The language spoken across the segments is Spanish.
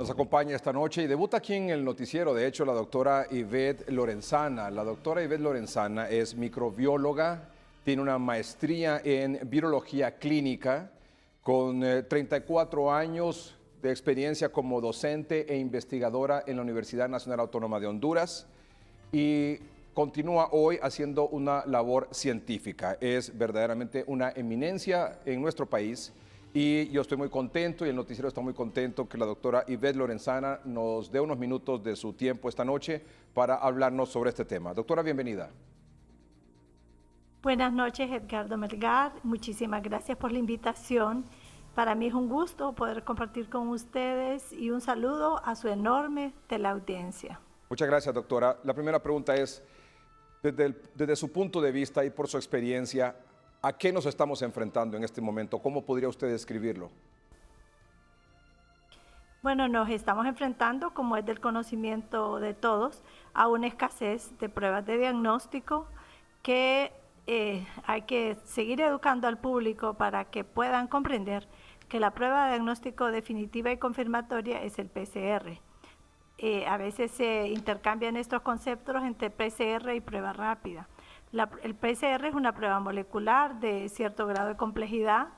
Nos acompaña esta noche y debuta aquí en el noticiero, de hecho, la doctora Ivette Lorenzana. La doctora Ivette Lorenzana es microbióloga, tiene una maestría en virología clínica, con 34 años de experiencia como docente e investigadora en la Universidad Nacional Autónoma de Honduras y continúa hoy haciendo una labor científica. Es verdaderamente una eminencia en nuestro país. Y yo estoy muy contento y el noticiero está muy contento que la doctora Ivette Lorenzana nos dé unos minutos de su tiempo esta noche para hablarnos sobre este tema. Doctora, bienvenida. Buenas noches, Edgardo Melgar. Muchísimas gracias por la invitación. Para mí es un gusto poder compartir con ustedes y un saludo a su enorme teleaudiencia. Muchas gracias, doctora. La primera pregunta es, desde su punto de vista y por su experiencia, ¿a qué nos estamos enfrentando en este momento? ¿Cómo podría usted describirlo? Bueno, nos estamos enfrentando, como es del conocimiento de todos, a una escasez de pruebas de diagnóstico que hay que seguir educando al público para que puedan comprender que la prueba de diagnóstico definitiva y confirmatoria es el PCR. A veces se intercambian estos conceptos entre PCR y prueba rápida. El PCR es una prueba molecular de cierto grado de complejidad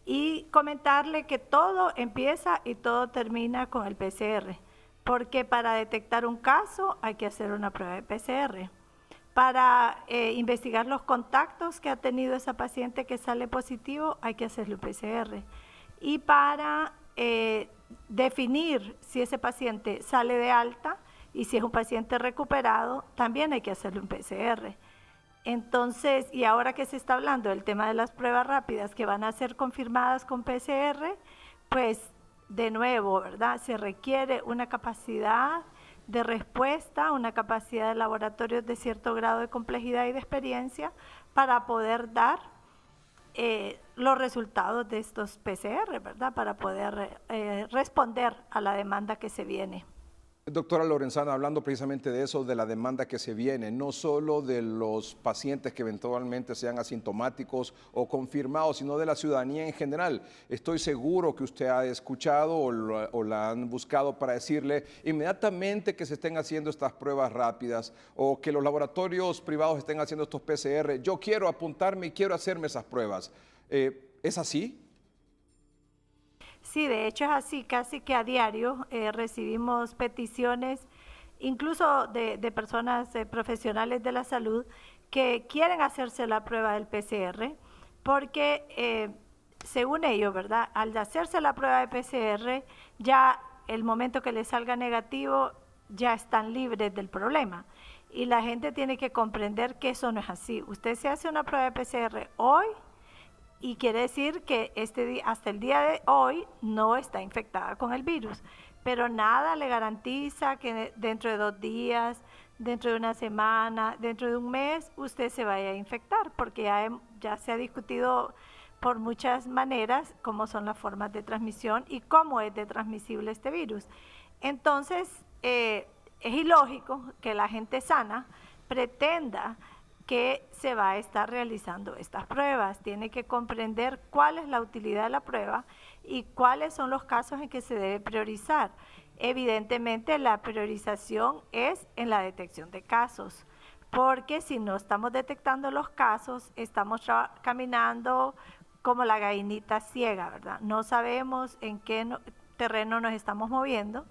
y comentarle que todo empieza y todo termina con el PCR, porque para detectar un caso hay que hacer una prueba de PCR. Para investigar los contactos que ha tenido esa paciente que sale positivo hay que hacerle un PCR. Y para definir si ese paciente sale de alta y si es un paciente recuperado, también hay que hacerle un PCR. Entonces, y ahora que se está hablando del tema de las pruebas rápidas que van a ser confirmadas con PCR, pues de nuevo, ¿verdad? Se requiere una capacidad de respuesta, una capacidad de laboratorios de cierto grado de complejidad y de experiencia para poder dar los resultados de estos PCR, ¿verdad? Para poder responder a la demanda que se viene. Doctora Lorenzana, hablando precisamente de eso, de la demanda que se viene, no solo de los pacientes que eventualmente sean asintomáticos o confirmados, sino de la ciudadanía en general. Estoy seguro que usted ha escuchado o la han buscado para decirle inmediatamente que se estén haciendo estas pruebas rápidas o que los laboratorios privados estén haciendo estos PCR. Yo quiero apuntarme y quiero hacerme esas pruebas. ¿Es así? Sí, de hecho es así, casi que a diario recibimos peticiones, incluso de personas profesionales de la salud que quieren hacerse la prueba del PCR, porque según ellos, ¿verdad? Al hacerse la prueba de PCR, ya el momento que les salga negativo, ya están libres del problema. Y la gente tiene que comprender que eso no es así. Usted se hace una prueba de PCR hoy, y quiere decir que hasta el día de hoy no está infectada con el virus, pero nada le garantiza que dentro de 2 días, dentro de una semana, dentro de un mes, usted se vaya a infectar, porque ya se ha discutido por muchas maneras cómo son las formas de transmisión y cómo es de transmisible este virus. Entonces, es ilógico que la gente sana pretenda que se va a estar realizando estas pruebas. Tiene que comprender cuál es la utilidad de la prueba y cuáles son los casos en que se debe priorizar. Evidentemente, la priorización es en la detección de casos, porque si no estamos detectando los casos, estamos caminando como la gallinita ciega, ¿verdad? No sabemos en qué terreno nos estamos moviendo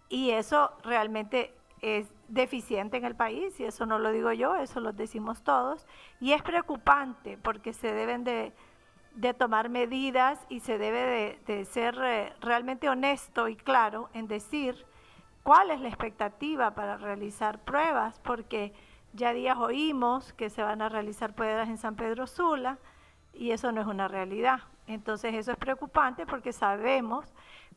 y eso realmente es deficiente en el país, y eso no lo digo yo, eso lo decimos todos, y es preocupante porque se deben de tomar medidas y se debe de ser realmente honesto y claro en decir cuál es la expectativa para realizar pruebas, porque ya días oímos que se van a realizar pruebas en San Pedro Sula y eso no es una realidad. Entonces eso es preocupante porque sabemos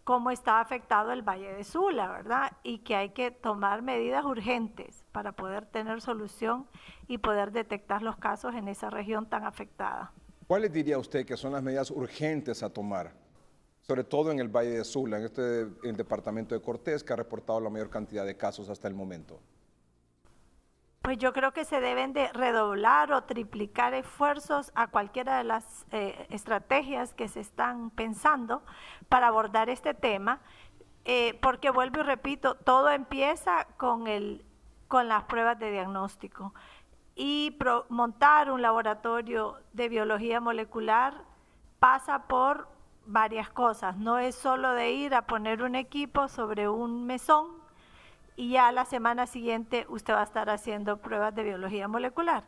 cómo está afectado el Valle de Sula, ¿verdad? Y que hay que tomar medidas urgentes para poder tener solución y poder detectar los casos en esa región tan afectada. ¿Cuáles diría usted que son las medidas urgentes a tomar? Sobre todo en el Valle de Sula, en el departamento de Cortés, que ha reportado la mayor cantidad de casos hasta el momento. Pues yo creo que se deben de redoblar o triplicar esfuerzos a cualquiera de las estrategias que se están pensando para abordar este tema. porque vuelvo y repito, todo empieza con las pruebas de diagnóstico. Y montar un laboratorio de biología molecular pasa por varias cosas. No es solo de ir a poner un equipo sobre un mesón y ya la semana siguiente usted va a estar haciendo pruebas de biología molecular.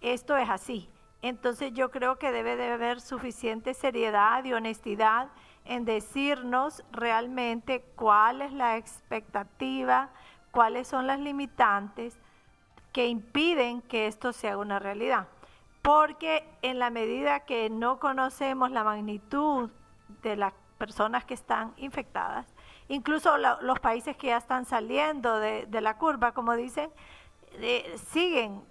Esto es así. Entonces yo creo que debe de haber suficiente seriedad y honestidad en decirnos realmente cuál es la expectativa, cuáles son las limitantes que impiden que esto sea una realidad. Porque en la medida que no conocemos la magnitud de las personas que están infectadas, incluso los países que ya están saliendo de la curva, como dicen, siguen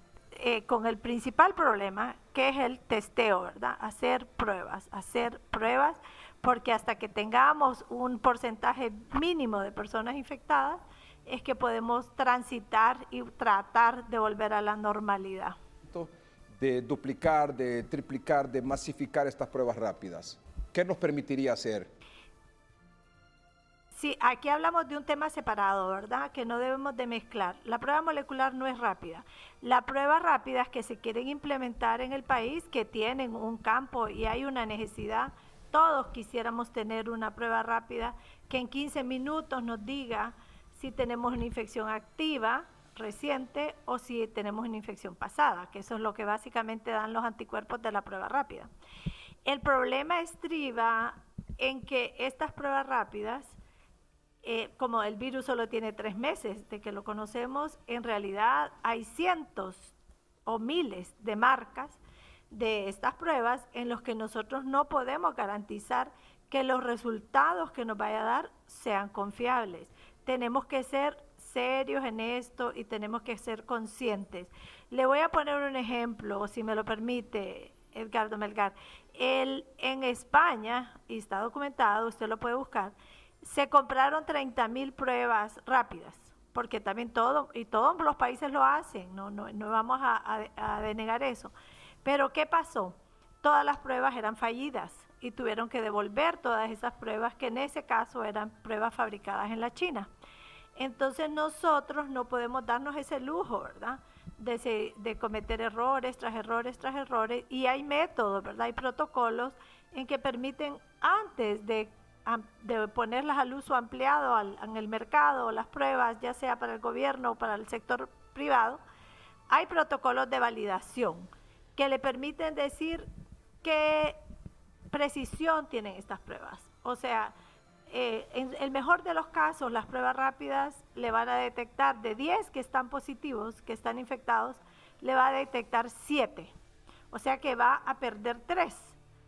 con el principal problema, que es el testeo, ¿verdad? Hacer pruebas, porque hasta que tengamos un porcentaje mínimo de personas infectadas, es que podemos transitar y tratar de volver a la normalidad. De duplicar, de triplicar, de masificar estas pruebas rápidas, ¿qué nos permitiría hacer? Sí, aquí hablamos de un tema separado, ¿verdad? Que no debemos de mezclar. La prueba molecular no es rápida. Las pruebas rápidas que se quieren implementar en el país, que tienen un campo y hay una necesidad, todos quisiéramos tener una prueba rápida que en 15 minutos nos diga si tenemos una infección activa, reciente, o si tenemos una infección pasada, que eso es lo que básicamente dan los anticuerpos de la prueba rápida. El problema estriba en que estas pruebas rápidas, como el virus solo tiene 3 meses de que lo conocemos, en realidad hay cientos o miles de marcas de estas pruebas en los que nosotros no podemos garantizar que los resultados que nos vaya a dar sean confiables. Tenemos que ser serios en esto y tenemos que ser conscientes. Le voy a poner un ejemplo, si me lo permite, Edgardo Melgar. En España, y está documentado, usted lo puede buscar, se compraron 30,000 pruebas rápidas, porque también todos los países lo hacen, no vamos a denegar eso. Pero ¿qué pasó? Todas las pruebas eran fallidas y tuvieron que devolver todas esas pruebas, que en ese caso eran pruebas fabricadas en la China. Entonces nosotros no podemos darnos ese lujo, ¿verdad? De cometer errores tras errores tras errores, y hay métodos, ¿verdad? Hay protocolos en que permiten, antes de ponerlas al uso ampliado en el mercado, las pruebas, ya sea para el gobierno o para el sector privado, hay protocolos de validación que le permiten decir qué precisión tienen estas pruebas. O sea, en el mejor de los casos, las pruebas rápidas le van a detectar de 10 que están positivos, que están infectados, le va a detectar 7. O sea que va a perder 3,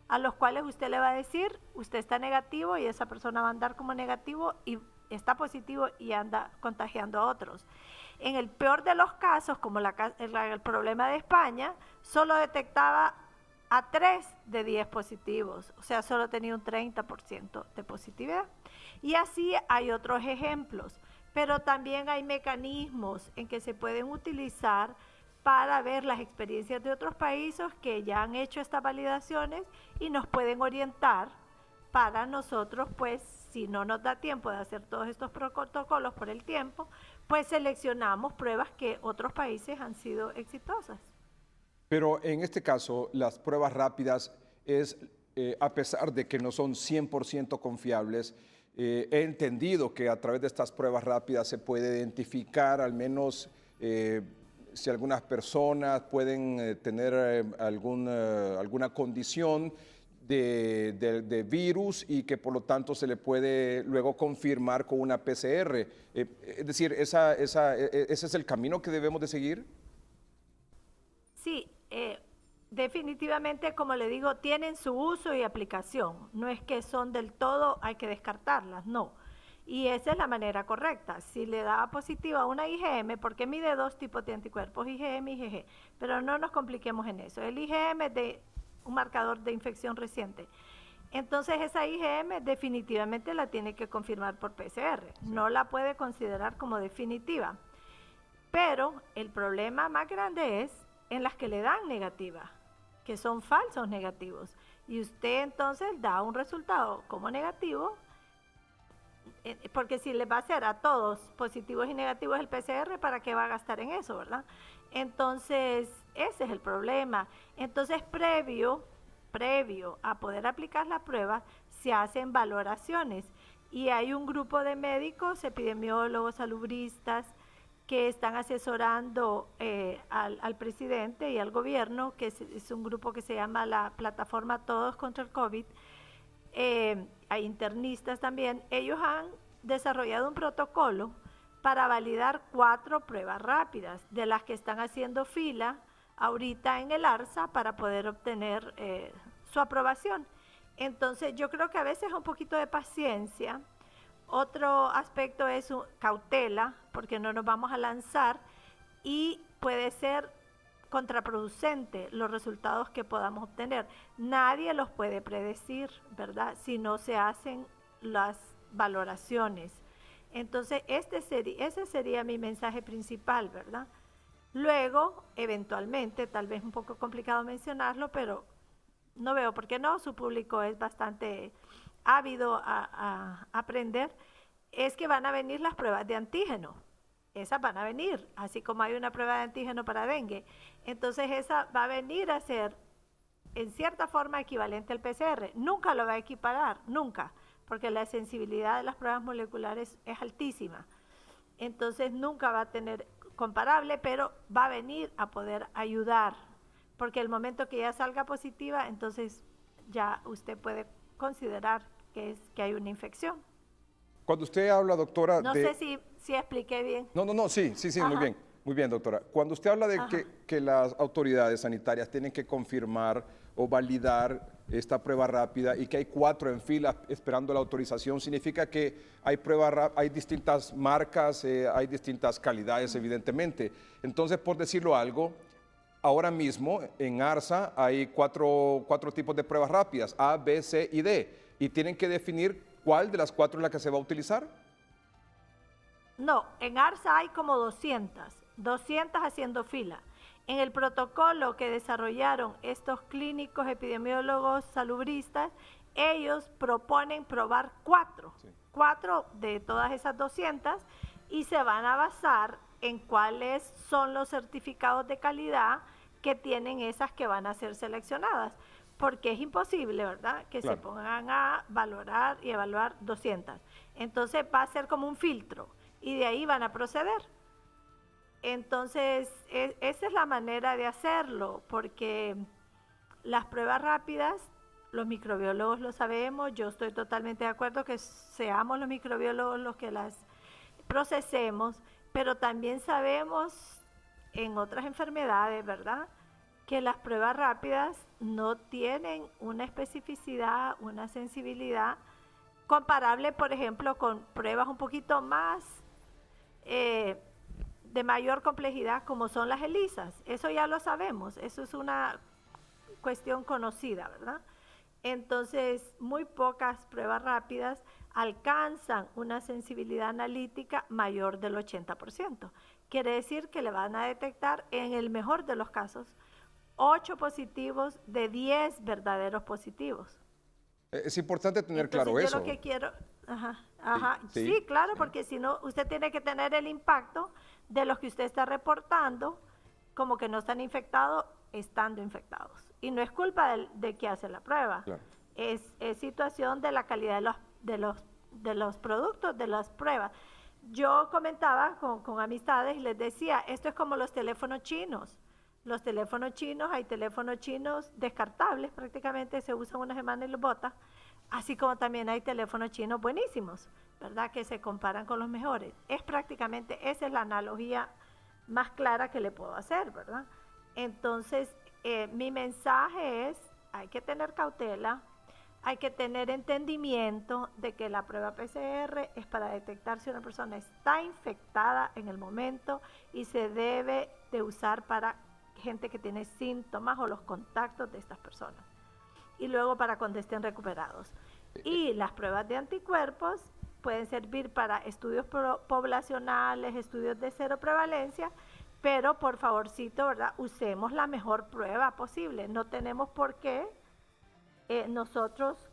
a los cuales usted le va a decir, usted está negativo, y esa persona va a andar como negativo y está positivo y anda contagiando a otros. En el peor de los casos, como el problema de España, solo detectaba a 3 de 10 positivos, o sea, solo tenía un 30% de positividad. Y así hay otros ejemplos, pero también hay mecanismos en que se pueden utilizar para ver las experiencias de otros países que ya han hecho estas validaciones y nos pueden orientar para nosotros, pues, si no nos da tiempo de hacer todos estos protocolos por el tiempo, pues seleccionamos pruebas que otros países han sido exitosas. Pero en este caso, las pruebas rápidas a pesar de que no son 100% confiables, he entendido que a través de estas pruebas rápidas se puede identificar al menos si algunas personas pueden tener alguna condición de virus, y que por lo tanto se le puede luego confirmar con una PCR. Es decir, ¿ese es el camino que debemos de seguir? Sí, definitivamente, como le digo, tienen su uso y aplicación. No es que son del todo, hay que descartarlas, no. Y esa es la manera correcta. Si le da positiva una IgM, porque mide 2 tipos de anticuerpos, IgM y IgG, pero no nos compliquemos en eso. El IgM es de un marcador de infección reciente. Entonces esa IgM definitivamente la tiene que confirmar por PCR, no la puede considerar como definitiva. Pero el problema más grande es en las que le dan negativa, que son falsos negativos, y usted entonces da un resultado como negativo Porque si les va a hacer a todos positivos y negativos el PCR, ¿para qué va a gastar en eso, verdad? Entonces, ese es el problema. Entonces, previo a poder aplicar la prueba, se hacen valoraciones y hay un grupo de médicos, epidemiólogos, salubristas, que están asesorando al presidente y al gobierno, que es un grupo que se llama la Plataforma Todos contra el COVID. Hay internistas también. Ellos han desarrollado un protocolo para validar 4 pruebas rápidas, de las que están haciendo fila ahorita en el ARSA para poder obtener su aprobación. Entonces yo creo que a veces un poquito de paciencia. Otro aspecto es cautela, porque no nos vamos a lanzar y puede ser contraproducente los resultados que podamos obtener. Nadie los puede predecir, ¿verdad? Si no se hacen las valoraciones. Entonces, ese sería mi mensaje principal, ¿verdad? Luego, eventualmente, tal vez un poco complicado mencionarlo, pero no veo por qué no, su público es bastante ávido a aprender, es que van a venir las pruebas de antígeno. Esas van a venir, así como hay una prueba de antígeno para dengue. Entonces esa va a venir a ser en cierta forma equivalente al PCR. Nunca lo va a equiparar, nunca, porque la sensibilidad de las pruebas moleculares es altísima. Entonces nunca va a tener comparable, pero va a venir a poder ayudar, porque el momento que ya salga positiva, entonces ya usted puede considerar que hay una infección. Cuando usted habla, doctora, no sé si expliqué bien. No, sí, muy bien, doctora. Cuando usted habla de que las autoridades sanitarias tienen que confirmar o validar esta prueba rápida y que hay 4 en fila esperando la autorización, significa que hay distintas marcas, hay distintas calidades, evidentemente. Entonces, por decirlo algo, ahora mismo en ARSA hay 4 tipos de pruebas rápidas, A, B, C y D, y tienen que definir cuál de las 4 es la que se va a utilizar. No, en ARSA hay como 200 haciendo fila. En el protocolo que desarrollaron estos clínicos, epidemiólogos, salubristas, ellos proponen probar 4 de todas esas 200 y se van a basar en cuáles son los certificados de calidad que tienen esas que van a ser seleccionadas, porque es imposible, ¿verdad?, que se pongan a valorar y evaluar 200. Entonces va a ser como un filtro y de ahí van a proceder. Entonces, esa es la manera de hacerlo, porque las pruebas rápidas, los microbiólogos lo sabemos, yo estoy totalmente de acuerdo que seamos los microbiólogos los que las procesemos, pero también sabemos en otras enfermedades, ¿verdad?, que las pruebas rápidas no tienen una especificidad, una sensibilidad comparable, por ejemplo, con pruebas un poquito más de mayor complejidad, como son las ELISAs. Eso ya lo sabemos, eso es una cuestión conocida, ¿verdad? Entonces, muy pocas pruebas rápidas alcanzan una sensibilidad analítica mayor del 80%. Quiere decir que le van a detectar, en el mejor de los casos, 8 positivos de 10 verdaderos positivos. Es importante tener claro yo eso. Lo que quiero, sí, claro, porque si no, usted tiene que tener el impacto de los que usted está reportando como que no están infectados, estando infectados. Y no es culpa de que hace la prueba, es situación de la calidad de los productos, de las pruebas. Yo comentaba con amistades y les decía, esto es como los teléfonos chinos. Los teléfonos chinos, hay teléfonos chinos descartables, prácticamente se usan una semana y los botan, así como también hay teléfonos chinos buenísimos, ¿verdad?, que se comparan con los mejores. Es prácticamente, esa es la analogía más clara que le puedo hacer, ¿verdad? Entonces, mi mensaje es, hay que tener cautela, hay que tener entendimiento de que la prueba PCR es para detectar si una persona está infectada en el momento y se debe de usar para gente que tiene síntomas o los contactos de estas personas. Y luego para cuando estén recuperados. Y las pruebas de anticuerpos pueden servir para estudios poblacionales, estudios de cero prevalencia, pero por favorcito, ¿verdad?, usemos la mejor prueba posible. No tenemos por qué nosotros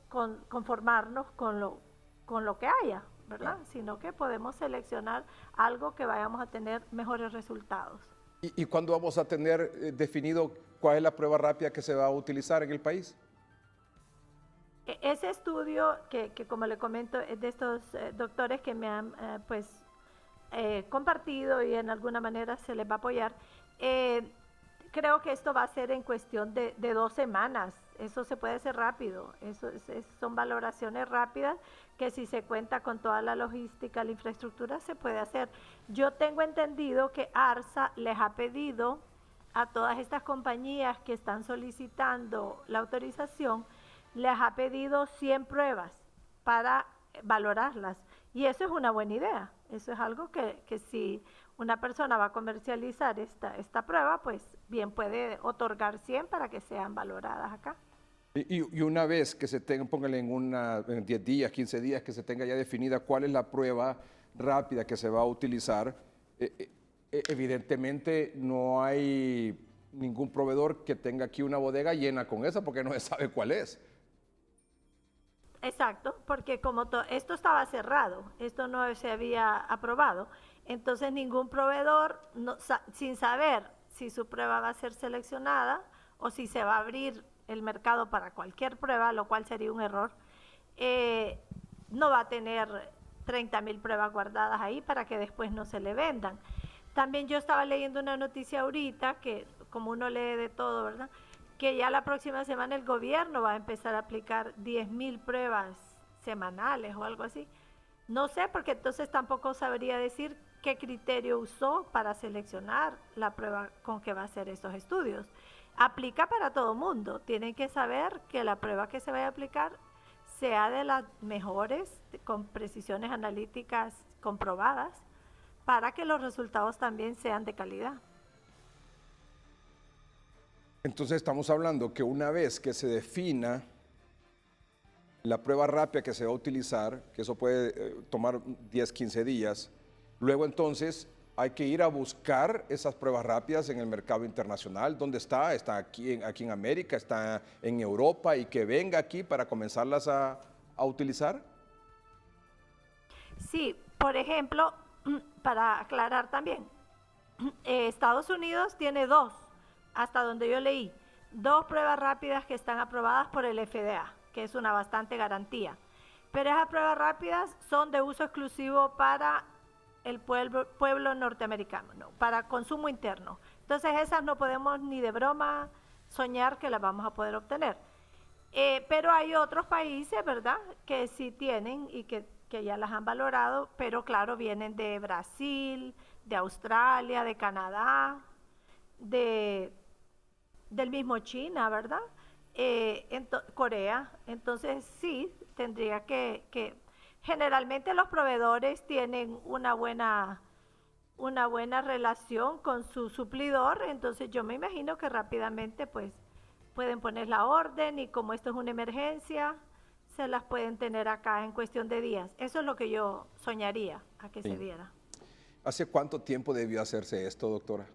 conformarnos con lo que haya, ¿verdad? Sino que podemos seleccionar algo que vayamos a tener mejores resultados. ¿Y cuándo vamos a tener definido cuál es la prueba rápida que se va a utilizar en el país? Ese estudio que como le comento, es de estos doctores que me han compartido y en alguna manera se les va a apoyar. Creo que esto va a ser en cuestión de 2 semanas. Eso se puede hacer rápido. Son valoraciones rápidas que si se cuenta con toda la logística, la infraestructura, se puede hacer. Yo tengo entendido que ARSA les ha pedido a todas estas compañías que están solicitando la autorización, les ha pedido 100 pruebas para valorarlas. Y eso es una buena idea. Eso es algo que si una persona va a comercializar esta prueba, pues bien puede otorgar 100 para que sean valoradas acá. Y una vez que se tenga, póngale en 10 días, 15 días, que se tenga ya definida cuál es la prueba rápida que se va a utilizar, evidentemente no hay ningún proveedor que tenga aquí una bodega llena con esa porque no se sabe cuál es. Exacto, porque como esto estaba cerrado, esto no se había aprobado, entonces ningún proveedor, sin saber si su prueba va a ser seleccionada o si se va a abrir el mercado para cualquier prueba, lo cual sería un error, no va a tener 30,000 pruebas guardadas ahí para que después no se le vendan. También yo estaba leyendo una noticia ahorita, que como uno lee de todo, ¿verdad?, que ya la próxima semana el gobierno va a empezar a aplicar 10,000 pruebas semanales o algo así. No sé, porque entonces tampoco sabría decir qué criterio usó para seleccionar la prueba con que va a hacer esos estudios. Aplica para todo mundo. Tienen que saber que la prueba que se vaya a aplicar sea de las mejores, con precisiones analíticas comprobadas, para que los resultados también sean de calidad. Entonces estamos hablando que una vez que se defina la prueba rápida que se va a utilizar, que eso puede tomar 10, 15 días, luego entonces hay que ir a buscar esas pruebas rápidas en el mercado internacional. ¿Dónde está? Está aquí en América, está en Europa, y que venga aquí para comenzarlas a utilizar. Sí, por ejemplo, para aclarar también, Estados Unidos tiene 2, hasta donde yo leí, 2 pruebas rápidas que están aprobadas por el FDA, que es una bastante garantía. Pero esas pruebas rápidas son de uso exclusivo para el pueblo norteamericano, no, para consumo interno. Entonces esas no podemos ni de broma soñar que las vamos a poder obtener. Pero hay otros países, ¿verdad?, que sí tienen y que ya las han valorado, pero claro, vienen de Brasil, de Australia, de Canadá, del mismo China, ¿verdad?, Corea. Entonces sí, tendría que generalmente los proveedores tienen una buena relación con su suplidor, entonces yo me imagino que rápidamente pues pueden poner la orden, y como esto es una emergencia, se las pueden tener acá en cuestión de días. Eso es lo que yo soñaría a que se diera. ¿Hace cuánto tiempo debió hacerse esto, doctora?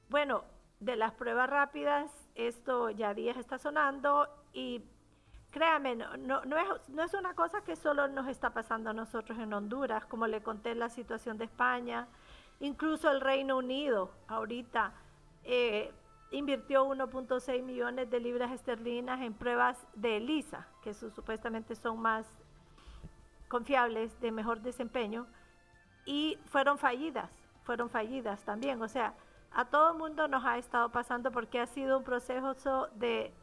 Bueno, de las pruebas rápidas, esto ya días está sonando, y créame, no es una cosa que solo nos está pasando a nosotros en Honduras. Como le conté, la situación de España, incluso el Reino Unido ahorita invirtió 1.6 millones de libras esterlinas en pruebas de ELISA, que supuestamente son más confiables, de mejor desempeño, y fueron fallidas también. O sea, a todo mundo nos ha estado pasando porque ha sido un proceso de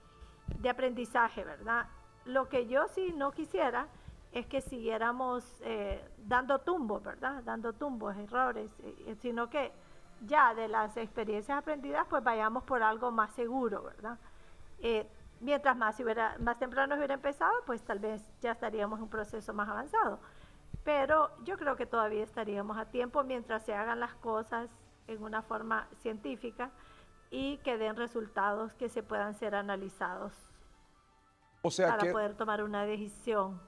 aprendizaje, ¿verdad? Lo que yo sí no quisiera es que siguiéramos dando tumbos, ¿verdad? Dando tumbos, errores, sino que ya de las experiencias aprendidas pues vayamos por algo más seguro, ¿verdad? Mientras más temprano hubiera empezado, pues tal vez ya estaríamos en un proceso más avanzado. Pero yo creo que todavía estaríamos a tiempo mientras se hagan las cosas en una forma científica y que den resultados que se puedan ser analizados, o sea, para poder tomar una decisión.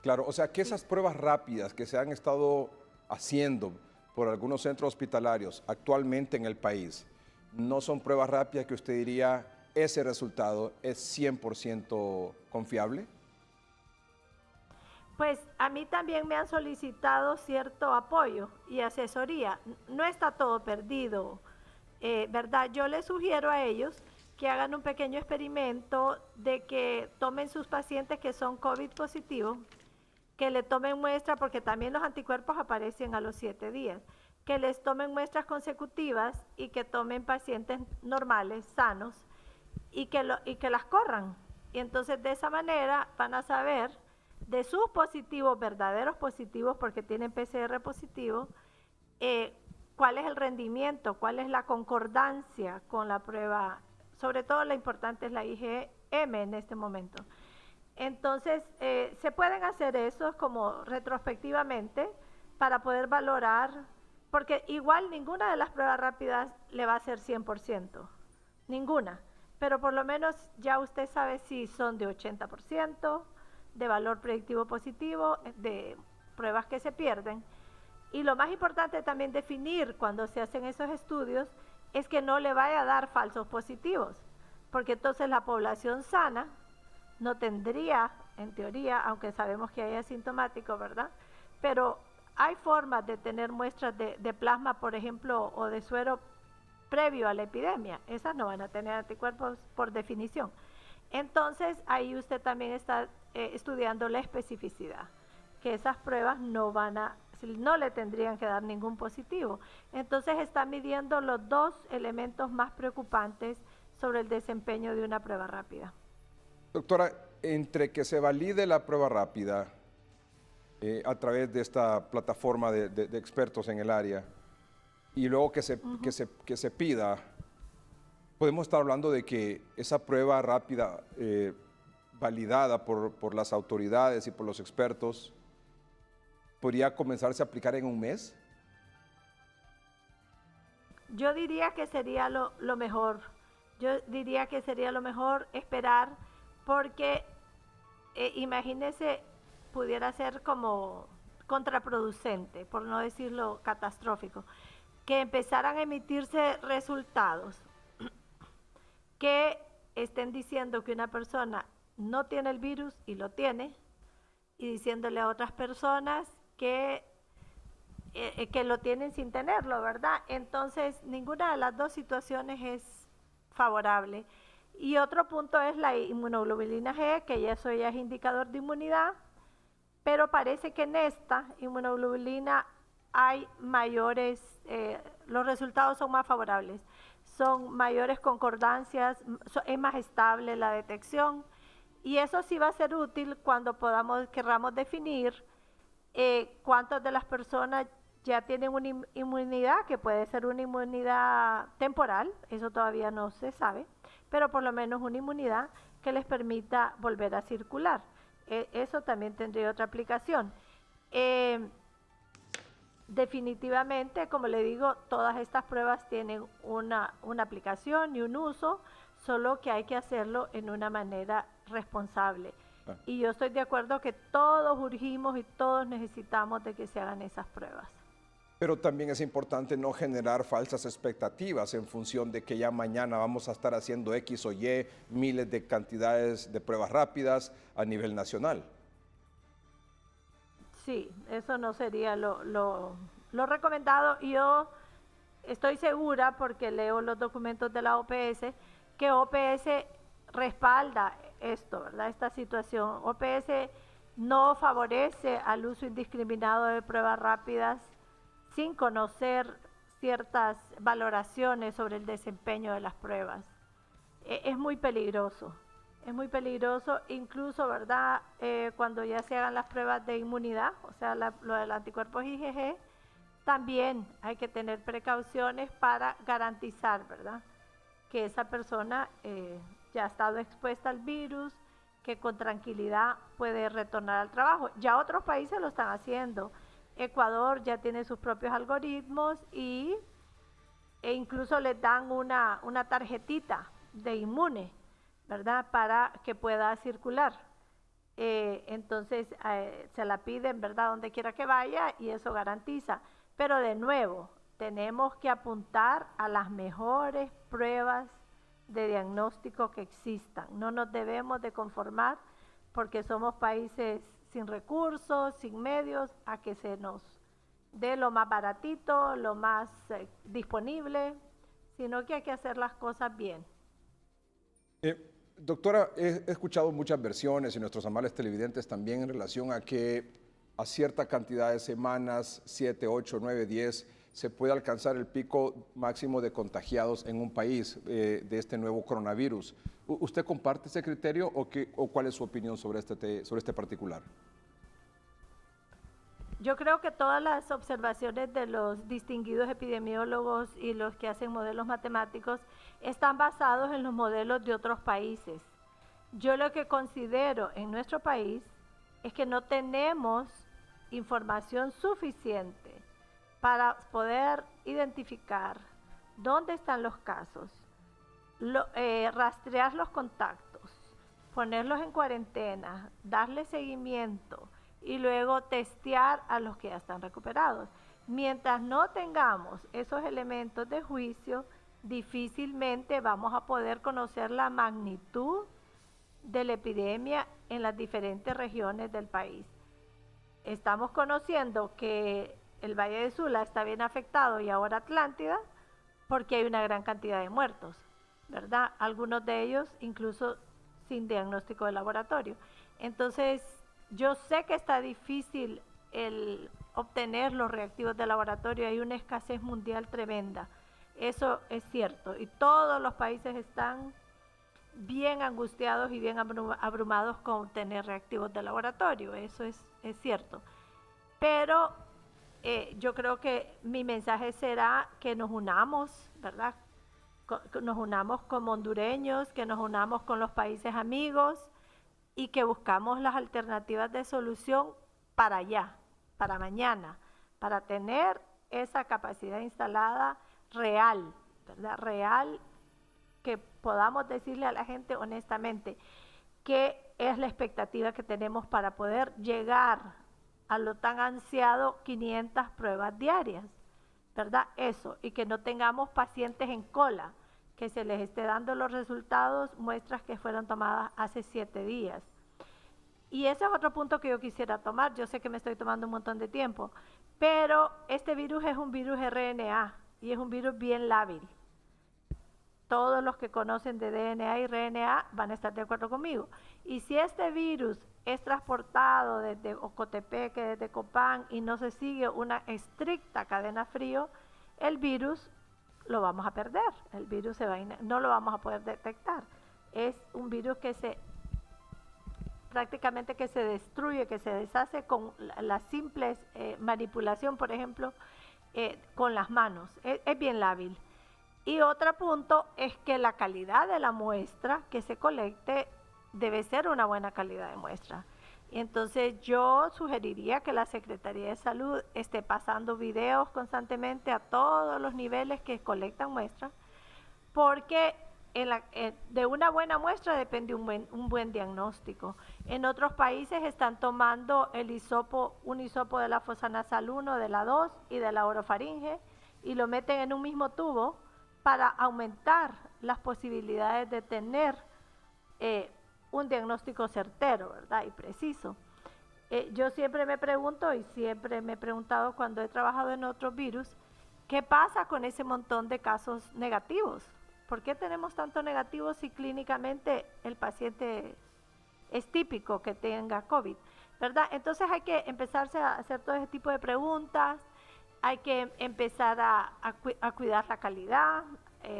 Claro, o sea que esas pruebas rápidas que se han estado haciendo por algunos centros hospitalarios actualmente en el país, no son pruebas rápidas que usted diría ese resultado es 100% confiable. Pues a mí también me han solicitado cierto apoyo y asesoría. No está todo perdido, ¿verdad? Yo les sugiero a ellos que hagan un pequeño experimento de que tomen sus pacientes que son COVID positivos, que le tomen muestra, porque también los anticuerpos aparecen a los 7 días, que les tomen muestras consecutivas y que tomen pacientes normales, sanos, y que las corran. Y entonces de esa manera van a saber de sus positivos, verdaderos positivos, porque tienen PCR positivo, cuál es el rendimiento, cuál es la concordancia con la prueba. Sobre todo lo importante es la IgM en este momento. Entonces, se pueden hacer eso como retrospectivamente para poder valorar, porque igual ninguna de las pruebas rápidas le va a ser 100%, ninguna, pero por lo menos ya usted sabe si son de 80%, de valor predictivo positivo, de pruebas que se pierden. Y lo más importante también definir cuando se hacen esos estudios es que no le vaya a dar falsos positivos, porque entonces la población sana no tendría, en teoría, aunque sabemos que hay asintomáticos, ¿verdad? Pero hay formas de tener muestras de plasma, por ejemplo, o de suero previo a la epidemia. Esas no van a tener anticuerpos por definición. Entonces, ahí usted también está estudiando la especificidad, que esas pruebas no le tendrían que dar ningún positivo. Entonces, está midiendo los dos elementos más preocupantes sobre el desempeño de una prueba rápida. Doctora, entre que se valide la prueba rápida a través de esta plataforma de expertos en el área y luego que se pida, podemos estar hablando de que esa prueba rápida validada por las autoridades y por los expertos podría comenzarse a aplicar en un mes. Yo diría que sería lo mejor. Yo diría que sería lo mejor esperar, porque imagínese, pudiera ser como contraproducente, por no decirlo catastrófico, que empezaran a emitirse resultados que estén diciendo que una persona no tiene el virus y lo tiene, y diciéndole a otras personas que lo tienen sin tenerlo, ¿verdad? Entonces, ninguna de las dos situaciones es favorable. Y otro punto es la inmunoglobulina G, que ya eso ya es indicador de inmunidad, pero parece que en esta inmunoglobulina hay mayores, los resultados son más favorables, son mayores concordancias, es más estable la detección, y eso sí va a ser útil cuando querramos definir cuántas de las personas ya tienen una inmunidad, que puede ser una inmunidad temporal, eso todavía no se sabe, pero por lo menos una inmunidad que les permita volver a circular. Eso también tendría otra aplicación. Definitivamente, como le digo, todas estas pruebas tienen una aplicación y un uso, solo que hay que hacerlo en una manera responsable. Y yo estoy de acuerdo que todos urgimos y todos necesitamos de que se hagan esas pruebas. Pero también es importante no generar falsas expectativas en función de que ya mañana vamos a estar haciendo X o Y miles de cantidades de pruebas rápidas a nivel nacional. Sí, eso no sería lo recomendado. Y yo estoy segura, porque leo los documentos de la OPS, que OPS respalda esto, ¿verdad? Esta situación. OPS no favorece al uso indiscriminado de pruebas rápidas sin conocer ciertas valoraciones sobre el desempeño de las pruebas. Es muy peligroso, incluso, ¿verdad? Cuando ya se hagan las pruebas de inmunidad, o sea, lo del anticuerpos IgG, también hay que tener precauciones para garantizar, ¿verdad?, que esa persona ya ha estado expuesta al virus, que con tranquilidad puede retornar al trabajo. Ya otros países lo están haciendo. Ecuador ya tiene sus propios algoritmos e incluso les dan una tarjetita de inmune, ¿verdad?, para que pueda circular. Entonces se la piden, ¿verdad?, donde quiera que vaya, y eso garantiza. Pero de nuevo, tenemos que apuntar a las mejores pruebas de diagnóstico que existan. No nos debemos de conformar porque somos países sin recursos, sin medios, a que se nos dé lo más baratito, lo más disponible, sino que hay que hacer las cosas bien. Doctora, he escuchado muchas versiones y nuestros amables televidentes también en relación a que a cierta cantidad de semanas, 7, 8, 9, 10, se puede alcanzar el pico máximo de contagiados en un país de este nuevo coronavirus. ¿Usted comparte ese criterio o cuál es su opinión sobre este particular? Yo creo que todas las observaciones de los distinguidos epidemiólogos y los que hacen modelos matemáticos están basados en los modelos de otros países. Yo lo que considero en nuestro país es que no tenemos información suficiente para poder identificar dónde están los casos, rastrear los contactos, ponerlos en cuarentena, darle seguimiento y luego testear a los que ya están recuperados. Mientras no tengamos esos elementos de juicio, difícilmente vamos a poder conocer la magnitud de la epidemia en las diferentes regiones del país. Estamos conociendo que el Valle de Sula está bien afectado y ahora Atlántida porque hay una gran cantidad de muertos, ¿verdad? Algunos de ellos incluso sin diagnóstico de laboratorio. Entonces, yo sé que está difícil el obtener los reactivos de laboratorio, hay una escasez mundial tremenda, eso es cierto, y todos los países están bien angustiados y bien abrumados con tener reactivos de laboratorio, eso es cierto. Pero yo creo que mi mensaje será que nos unamos, ¿verdad? Que nos unamos como hondureños, que nos unamos con los países amigos y que buscamos las alternativas de solución para allá, para mañana, para tener esa capacidad instalada real, ¿verdad? Real, que podamos decirle a la gente honestamente qué es la expectativa que tenemos para poder llegar a lo tan ansiado 500 pruebas diarias, ¿verdad? Eso, y que no tengamos pacientes en cola, que se les esté dando los resultados, muestras que fueron tomadas hace 7 días. Y ese es otro punto que yo quisiera tomar, yo sé que me estoy tomando un montón de tiempo, pero este virus es un virus RNA y es un virus bien lábil. Todos los que conocen de DNA y RNA van a estar de acuerdo conmigo. Y si este virus es transportado desde Ocotepeque, desde Copán, y no se sigue una estricta cadena frío, el virus lo vamos a perder, el virus no lo vamos a poder detectar. Es un virus que prácticamente que se destruye, que se deshace con la simple manipulación, por ejemplo, con las manos. Es bien lábil. Y otro punto es que la calidad de la muestra que se colecte debe ser una buena calidad de muestra. Y entonces yo sugeriría que la Secretaría de Salud esté pasando videos constantemente a todos los niveles que colectan muestras, porque de una buena muestra depende un buen diagnóstico. En otros países están tomando un hisopo de la fosa nasal 1, de la 2 y de la orofaringe y lo meten en un mismo tubo para aumentar las posibilidades de tener un diagnóstico certero, ¿verdad? Y preciso. Yo siempre me pregunto y siempre me he preguntado cuando he trabajado en otros virus, ¿qué pasa con ese montón de casos negativos? ¿Por qué tenemos tanto negativos si clínicamente el paciente es típico que tenga COVID? ¿Verdad? Entonces hay que empezarse a hacer todo ese tipo de preguntas, hay que empezar a cuidar la calidad,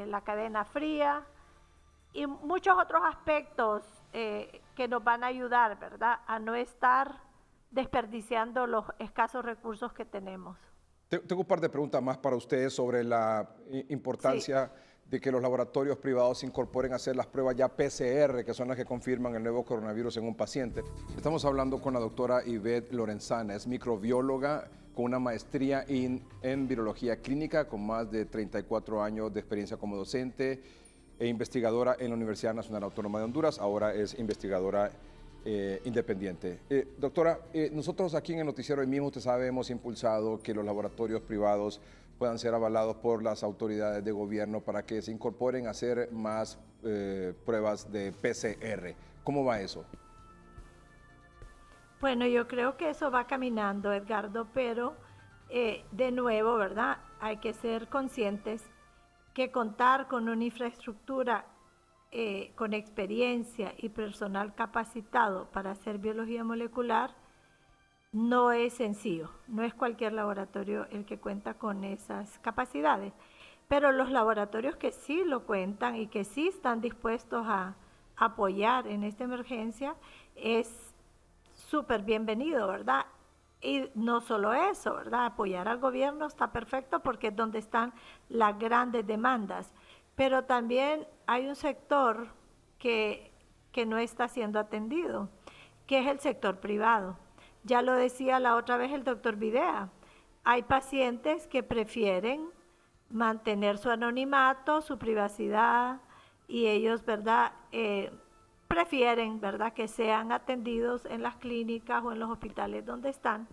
la cadena fría y muchos otros aspectos que nos van a ayudar, ¿verdad?, a no estar desperdiciando los escasos recursos que tenemos. Tengo un par de preguntas más para ustedes sobre la importancia de que los laboratorios privados incorporen a hacer las pruebas ya PCR, que son las que confirman el nuevo coronavirus en un paciente. Estamos hablando con la doctora Ivette Lorenzana, es microbióloga con una maestría en virología clínica, con más de 34 años de experiencia como docente e investigadora en la Universidad Nacional Autónoma de Honduras. Ahora es investigadora independiente. Doctora, nosotros aquí en el noticiero hoy mismo, usted sabe, hemos impulsado que los laboratorios privados puedan ser avalados por las autoridades de gobierno para que se incorporen a hacer más pruebas de PCR. ¿Cómo va eso? Bueno, yo creo que eso va caminando, Edgardo, pero de nuevo, ¿verdad? Hay que ser conscientes que contar con una infraestructura con experiencia y personal capacitado para hacer biología molecular no es sencillo, no es cualquier laboratorio el que cuenta con esas capacidades, pero los laboratorios que sí lo cuentan y que sí están dispuestos a apoyar en esta emergencia es súper bienvenido, ¿verdad? Y no solo eso, ¿verdad? Apoyar al gobierno está perfecto porque es donde están las grandes demandas, pero también hay un sector que no está siendo atendido, que es el sector privado. Ya lo decía la otra vez el doctor Videa, hay pacientes que prefieren mantener su anonimato, su privacidad, y ellos, ¿verdad? Prefieren, ¿verdad?, que sean atendidos en las clínicas o en los hospitales donde están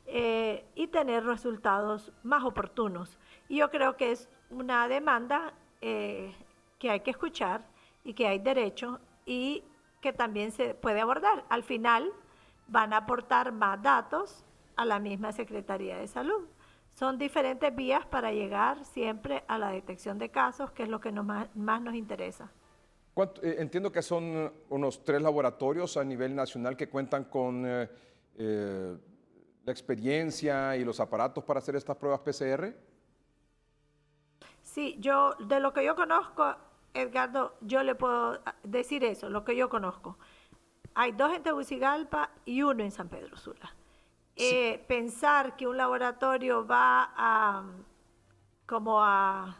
y tener resultados más oportunos. Y yo creo que es una demanda que hay que escuchar y que hay derecho y que también se puede abordar. Al final van a aportar más datos a la misma Secretaría de Salud. Son diferentes vías para llegar siempre a la detección de casos, que es lo que más nos interesa. Entiendo que son unos 3 laboratorios a nivel nacional que cuentan con la experiencia y los aparatos para hacer estas pruebas PCR. Sí, yo, de lo que yo conozco, Edgardo, yo le puedo decir eso, lo que yo conozco. Hay 2 en Tegucigalpa y 1 en San Pedro Sula. Sí. Pensar que un laboratorio va como a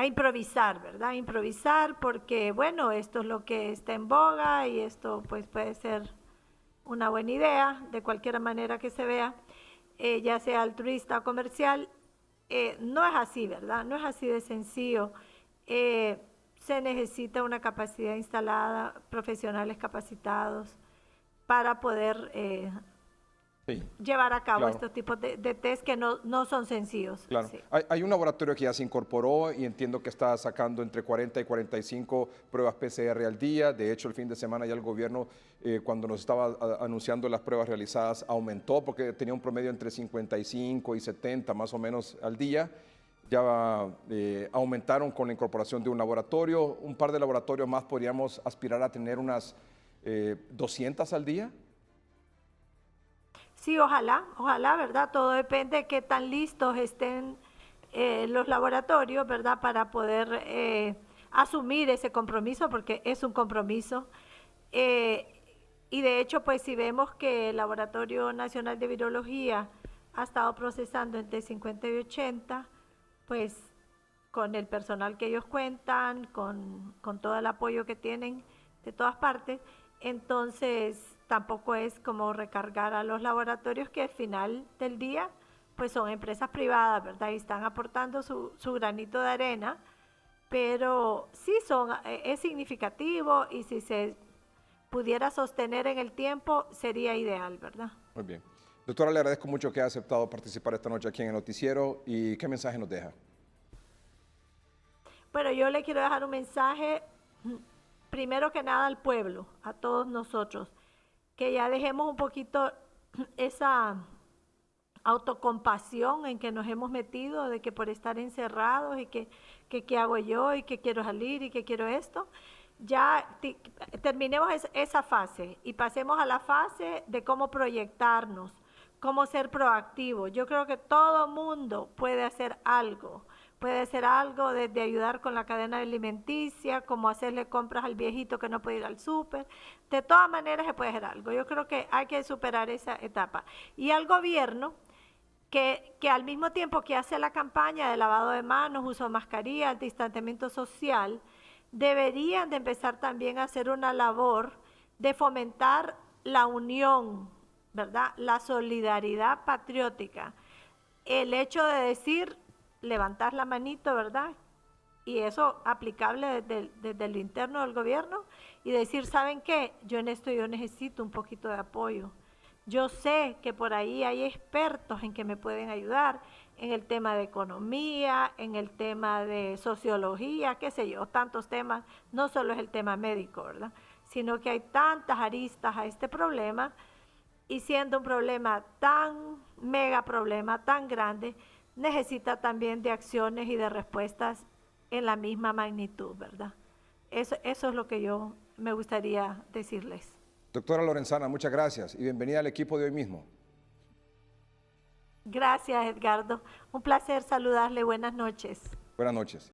improvisar, ¿verdad? Improvisar porque, bueno, esto es lo que está en boga y esto pues puede ser una buena idea, de cualquier manera que se vea, ya sea altruista o comercial, no es así, ¿verdad? No es así de sencillo. Se necesita una capacidad instalada, profesionales capacitados para poder sí, llevar a cabo estos tipos de test que no son sencillos. Claro. Sí. Hay un laboratorio que ya se incorporó y entiendo que está sacando entre 40 y 45 pruebas PCR al día. De hecho, el fin de semana ya el gobierno, cuando nos estaba anunciando las pruebas realizadas, aumentó porque tenía un promedio entre 55 y 70 más o menos al día. Ya aumentaron con la incorporación de un laboratorio. Un par de laboratorios más podríamos aspirar a tener unas 200 al día. Sí, ojalá, ¿verdad? Todo depende de qué tan listos estén los laboratorios, ¿verdad? Para poder asumir ese compromiso, porque es un compromiso. Y de hecho, pues si vemos que el Laboratorio Nacional de Virología ha estado procesando entre 50 y 80, pues con el personal que ellos cuentan, con todo el apoyo que tienen de todas partes, entonces tampoco es como recargar a los laboratorios que al final del día pues son empresas privadas, ¿verdad? Y están aportando su granito de arena, pero sí es significativo y si se pudiera sostener en el tiempo sería ideal, ¿verdad? Muy bien. Doctora, le agradezco mucho que haya aceptado participar esta noche aquí en el noticiero y ¿qué mensaje nos deja? Bueno, yo le quiero dejar un mensaje, primero que nada al pueblo, a todos nosotros, que ya dejemos un poquito esa autocompasión en que nos hemos metido, de que por estar encerrados y que qué hago yo y que quiero salir y que quiero esto, ya terminemos esa fase y pasemos a la fase de cómo proyectarnos, cómo ser proactivos. Yo creo que todo mundo puede hacer algo desde ayudar con la cadena alimenticia, como hacerle compras al viejito que no puede ir al súper. De todas maneras se puede hacer algo. Yo creo que hay que superar esa etapa. Y al gobierno, que al mismo tiempo que hace la campaña de lavado de manos, uso de mascarilla, distanciamiento social, deberían de empezar también a hacer una labor de fomentar la unión, ¿verdad? La solidaridad patriótica. El hecho de decir, levantar la manito, ¿verdad? Y eso aplicable desde el interno del gobierno y decir, ¿saben qué? Yo en esto yo necesito un poquito de apoyo. Yo sé que por ahí hay expertos en que me pueden ayudar en el tema de economía, en el tema de sociología, qué sé yo, tantos temas, no solo es el tema médico, ¿verdad? Sino que hay tantas aristas a este problema y siendo un problema tan mega problema, tan grande, necesita también de acciones y de respuestas en la misma magnitud, ¿verdad? Eso es lo que yo me gustaría decirles. Doctora Lorenzana, muchas gracias y bienvenida al equipo de hoy mismo. Gracias, Edgardo. Un placer saludarle. Buenas noches. Buenas noches.